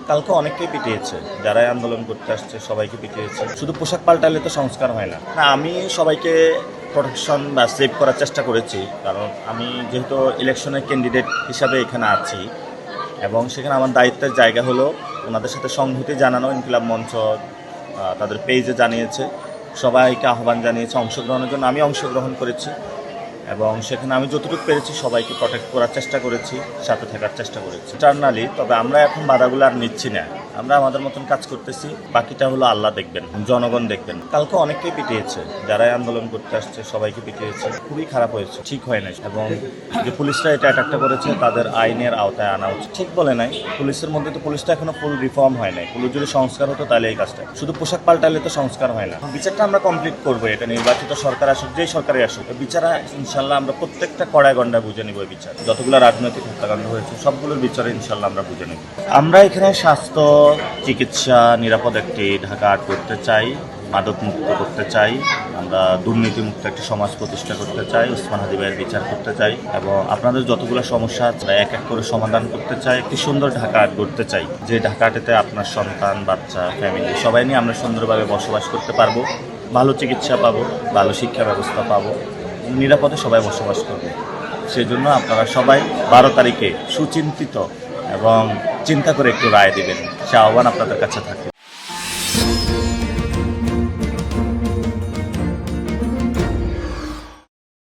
কালকে অনেককেই পিটিয়েছে, যারাই আন্দোলন করতে আসছে সবাইকে পিটিয়েছে। শুধু পোশাক পাল্টালে তো সংস্কার হয় না। আমি সবাইকে প্রোটেকশন বা সেভ করার চেষ্টা করেছি, কারণ আমি যেহেতু ইলেকশনের ক্যান্ডিডেট হিসাবে এখানে আছি এবং সেখানে আমার দায়িত্বের জায়গা হলো ওনাদের সাথে সংহতি জানানো। ইনকিলাব মঞ্চ তাদের পেজে জানিয়েছে, সবাইকে আহ্বান জানিয়েছে অংশগ্রহণের জন্য। আমি অংশগ্রহণ করেছি এবং সেখানে আমি যতটুকু পেরেছি সবাইকে প্রোটেক্ট করার চেষ্টা করেছি, সাথে থাকার চেষ্টা করেছি ইন্টারনালি। তবে আমরা এখন বাধাগুলো আর নিচ্ছি না, আমরা আমাদের মতন কাজ করতেছি। বাকিটা হলো আল্লাহ দেখবেন, জনগণ দেখবেন। কালকে অনেককেই পিটিয়েছে, যারাই আন্দোলন করতে আসছে সবাইকে পিটিয়েছে। খুবই খারাপ হয়েছে, ঠিক হয় না। এবং যে পুলিশরা এটা অ্যাটাকটা করেছে তাদের আইনের আওতায় আনা উচিত। ঠিক বলে নাই, পুলিশের মধ্যে তো পুলিশটা এখনো ফুল রিফর্ম হয় নাই। পুলিশ যদি সংস্কার হতো তাহলে এই কাজটা, শুধু পোশাক পাল্টালে তো সংস্কার হয় না। বিচারটা আমরা কমপ্লিট করবো, এটা নির্বাচিত সরকার আসুক, যেই সরকারে আসুক, বিচারা ইনশাল্লাহ আমরা প্রত্যেকটা কড়ায় গন্ডায় বুঝে নিব। এই বিচার যতগুলো রাজনৈতিক হত্যাকাণ্ড হয়েছে সবগুলোর বিচারে ইনশাল্লাহ আমরা বুঝে নিব। আমরা এখানে স্বাস্থ্য, চিকিৎসা, নিরাপদ একটি ঢাকা আর্ট করতে চাই, মাদক মুক্ত করতে চাই, আমরা দুর্নীতিমুক্ত একটি সমাজ প্রতিষ্ঠা করতে চাই, ওসমান হাদি ভাইয়ের বিচার করতে চাই এবং আপনাদের যতগুলো সমস্যা আছে এক এক করে সমাধান করতে চাই। একটি সুন্দর ঢাকা আর্ট করতে চাই, যে ঢাকাটাতে আপনার সন্তান, বাচ্চা, ফ্যামিলি সবাই নিয়ে আমরা সুন্দরভাবে বসবাস করতে পারবো, ভালো চিকিৎসা পাবো, ভালো শিক্ষা ব্যবস্থা পাবো, নিরাপদে সবাই বসবাস করবে। সেজন্য আপনারা সবাই 12 তারিখে সুচিন্তিত এবং চিন্তা করে একটু রায় দিবেন, সে আহ্বান আপনাদের কাছে থাকে।